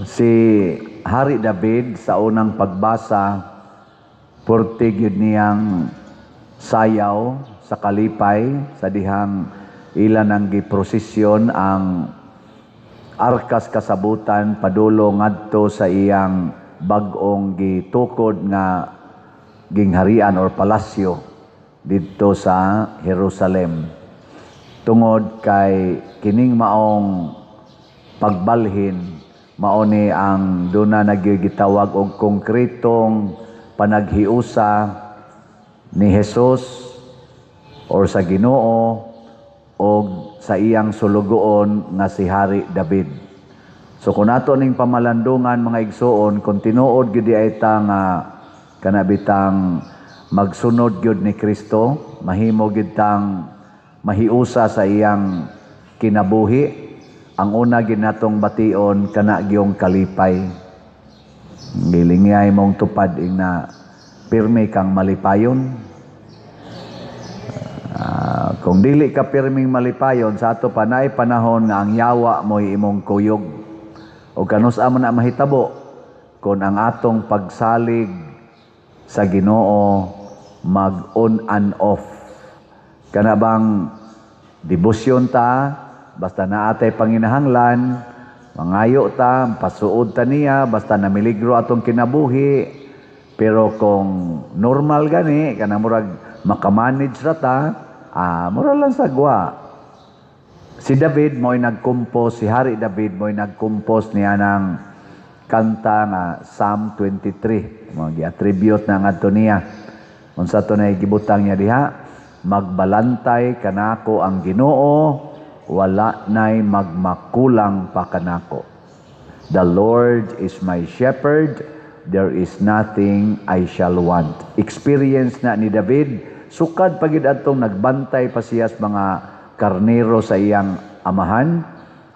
Si Hari David sa unang pagbasa, purtig yun niyang sayaw sa kalipay, sa dihang ilan ang giprosesyon ang arkas kasabutan padulo ngadto sa iyang bag-ong gitukod nga gingharian or palasyo didto sa Jerusalem. Tungod kay kining maong pagbalhin, mao ni ang duna nagigitawag og konkretong panaghiusa ni Hesus or sa Ginoo o sa iyang sulugoon nga si Hari David. So kung nato ning pamalandungan mga igsoon, kung tinuod gyud ay ta nga kanabitang magsunod gyud ni Kristo, mahimo gyud tang mahiusa sa iyang kinabuhi. Ang una ginatong bation kana gyung kalipay. Gilingay mong tupad ing na pirmi kang malipayon. Kung dili ka pirming malipayon, sa ato pa naay panahon nga ang yawa mo'y imong kuyog. O kanus-a man na mahitabo kung ang atong pagsalig sa Ginoo mag-on and off. Kana bang debosyon ta, basta naatay panginahanglan, mangayo ta, pasuod ta niya, basta namiligro atong kinabuhi. Pero kung normal gani, kanang murag makamanage ra ta, mura lang sagwa. Si David mo'y nag-compose, si Hari David mo'y nag-compose niya ng kanta nga Psalm 23. Mga gi-attribute na nga niya. Unsa to na gibutang niya diha, magbalantay kanako ang Ginoo, wala na'y magmakulang pa kanako. The Lord is my shepherd, there is nothing I shall want. Experience na ni David, sukad pagid atong nagbantay pa siya sa mga karnero sa iyang amahan,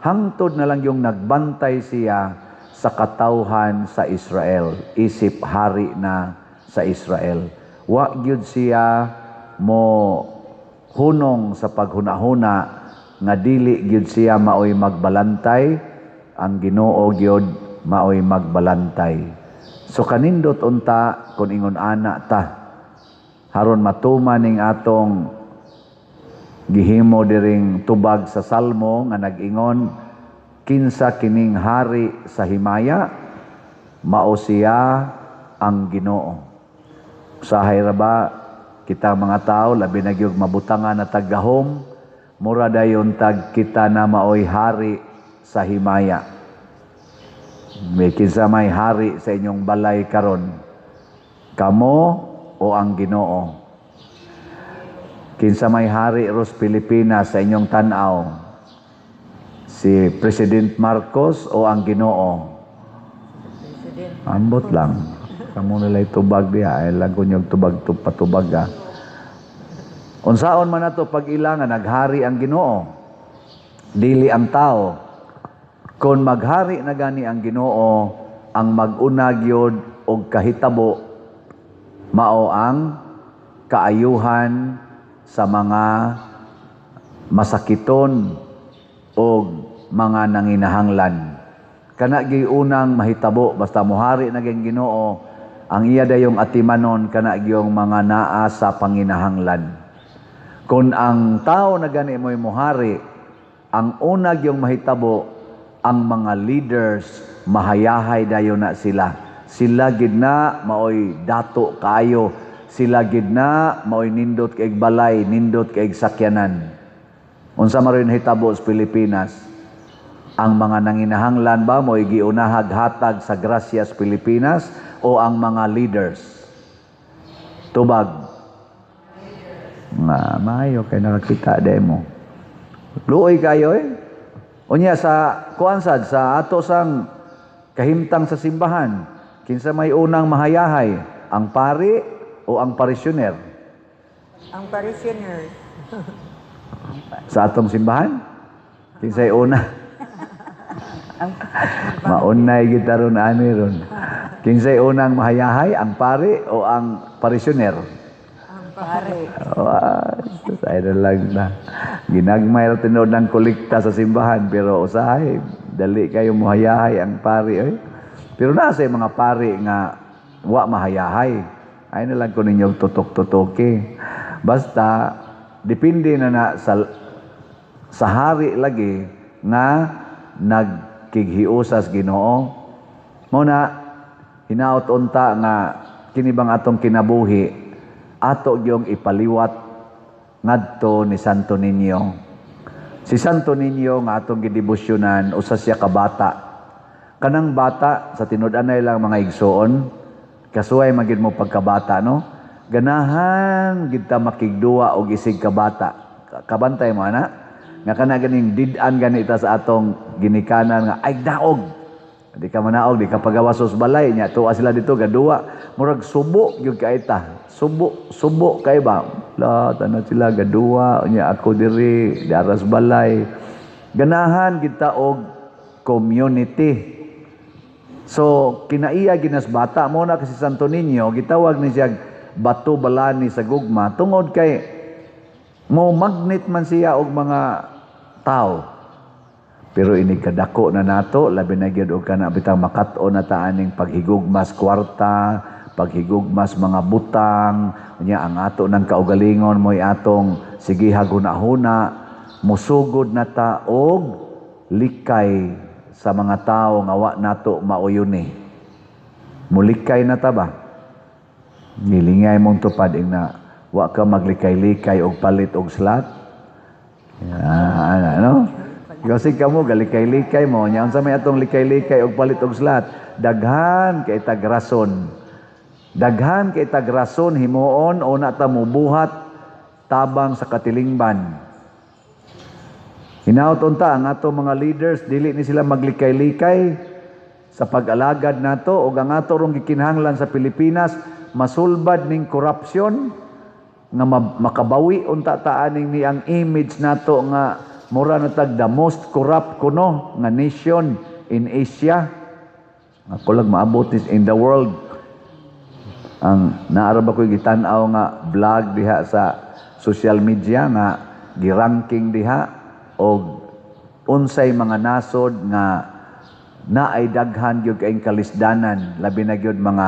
hangtod na lang yung nagbantay siya sa katawhan sa Israel, isip hari na sa Israel. Wa gyud siya mo hunong sa paghunahuna nga dili gyud siya maoy magbalantay, ang Ginoo gyud maoy magbalantay. So kanindot unta kun ingon ana ta haron matuman ning atong gihimo diring tubag sa Salmo nga nag-ingon, kinsa kining hari sa himaya, mao siya ang Ginoo. Usahay ra ba kita mga tao labi na gyud mabutangan na taggahom, mura dayon tag kita na maoy hari sa himaya. May kinsa may hari sa inyong balay karon, kamo o ang Ginoo? Kinsa may hari ros Pilipinas sa inyong tan-aw, si President Marcos o ang Ginoo? Ambot lang. Kamo nilay tubag diha, ay lagon yung tubag patubag. Unsaon man nato pag ilangan naghari ang Ginoo, dili ang tao. Kung maghari na gani ang Ginoo, ang mag-una gyud og kahitabo mao ang kaayuhan sa mga masakiton o mga nanginahanglan. Kana gyud unang mahitabo basta mohari na gyud Ginoo, ang iya dayong atimanon kana gyud mga naa sa panginahanglan. Kung ang tao na gani mo'y mohari, ang una gyud mahitabo, ang mga leaders mahayahay dayon na sila. Sila gid na maoy dato kayo. Sila gid na maoy nindot kay balay, nindot kay sakyanan. Unsa man rin hitabo sa Pilipinas? Ang mga nanginahanglan ba mo'y giunahag hatag sa grasya sa Pilipinas o ang mga leaders? Tubag. Maayo kay nakakita demo. Luoy kayo eh. Unya sa kuansad sa ato sang kahimtang sa simbahan, kinsa may unang mahayahay, ang pari o ang parisyoner? Ang parishioner. Sa atong simbahan, kinsay una? Maunay kita ron ani ron. Kinsay unang mahayahay, ang pari o ang parisyoner? Ang pare. Usahay na lang na. Ginagmay na tinood ng kolekta sa simbahan, pero usahay, Dali kayo muhayahay ang pari. Oy. Pero nasa mga pari nga wa mahayahay. Ay na lang ko ninyong tutok-tutoke. Basta, depende na sa hari lagi nga nagkighiusas Ginoo. Muna, hinaot unta nga kinibang atong kinabuhi, ato yung ipaliwat ngadto ni Santo Niño. Si Santo Niño nga atong gidebosyonan usa siya ka bata. Kanang bata sa tinud-anay lang mga igsoon, kasuway magid mo pagkabata no. Ganahan gid ta makigduwa og isig ka bata. Kabantay mo ana nga kana ganing did-an ganita sa atong ginikanan nga ay daog. Di ka manaog, di ka pagawasos balay nya tuwa sila dito gaduwa. Murag subo gyud kay ta. Subo kay ba? La tanan sila gaduwa nya ako diri daras balay. Ganahan kita og community. So kinaiya ginas bata mo na kasi Santo Niño gitawag ni siya bato balani sa gugma tungod kay mo magnet man siya og mga tao. Pero ini kadako na nato labi na gyud og kana bitang makat-on na taaning paghigugmas kwarta, paghigugmas mga butang, unya ang ato nang kaugalingon mo'y atong sige haguna-huna, musugod na ta og likay sa mga tao nga wa nato mauyuni. Mulikay na ta ba? Nilingay mong tupad na wa ka maglikay-likay og palit og slat. Ano? Kasi kamo galikay-likay mo, nya unsa may atong likay-likay og palit og slat, daghan kay tagrason. Daghan kay tagrason himuon o na ta mubuhat tabang sa katilingban. Hinaut unta ang ato mga leaders dili ni sila maglikay-likay sa pag-alagad nato og ang ato rong gikinahanglan sa Pilipinas masulbad ning korupsyon nga makabawi unta taaning ni ang image nato nga mura na tag the most corrupt kuno nga nation in Asia. Ako lang maabot in the world. Ang naarab ako gitan-aw nga vlog diha sa social media nga giranking diha og unsay mga nasod nga naay daghan gyud kaayong kalisdanan labi na gyud mga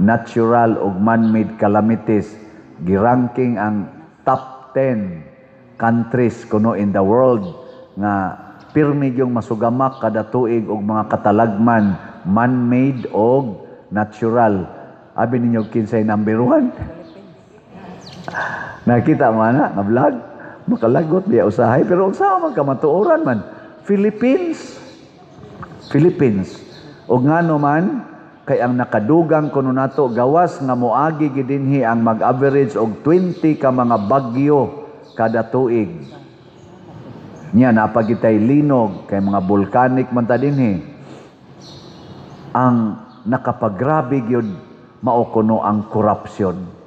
natural ug man-made calamities. Giranking ang top 10 countries kuno in the world nga pirmi yung masugamak kada tuig og mga katalagman man-made og natural. Abi ninyo kinsay number 1? Nakita mo na nga vlog makalagot biya usahay pero unsa man ka matuoran man Philippines og ngano man kay ang nakadugang kuno nato gawas nga moagi gid dinhi ang mag-average og 20 ka mga bagyo kada tuig. Nya napagitay linog kay mga volcanic man ta dinhi. Ang nakapagrabe gyud mao kuno ang korupsyon.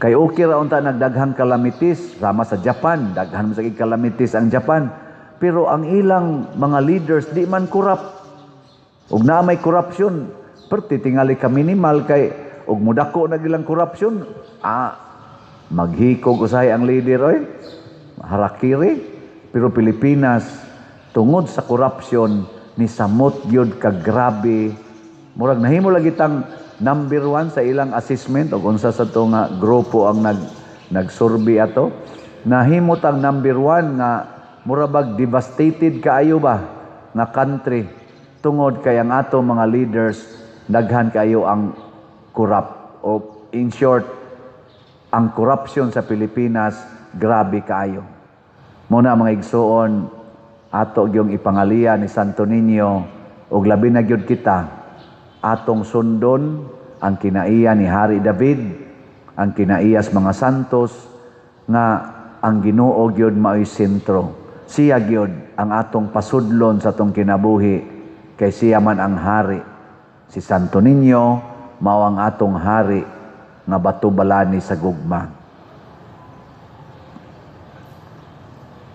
Kay okay ra unta nagdaghang calamities sama sa Japan, daghan man sa calamities ang Japan. Pero ang ilang mga leaders di man corrupt. Ug na may korupsyon, perti tingali ka minimal kay ug mudako na gilang korupsyon. Maghikog usahay ang leader oy. Harakiri. Pero Pilipinas tungod sa korupsyon ni samot gyud ka grabe. Murag nahimo lagi tang number 1 sa ilang assessment o unsa sa to nga grupo ang nagsurvey ato. Nahimo tang number 1 nga murabag devastated kaayo ba nga country tungod kay ang ato mga leaders daghan kayo ang corrupt o in short ang korupsyon sa Pilipinas grabe kaayo. Muna mga igsoon ato gyung ipangalian ni Santo Niño ug labi na gyud kita atong sundon ang kinaiya ni Hari David, ang kinaiyas mga santos nga ang Ginoo gyud mao'y sentro. Siya gyud ang atong pasudlon sa atong kinabuhi kay siya man ang hari. Si Santo Niño mao ang atong hari nga bato balani sa gugma.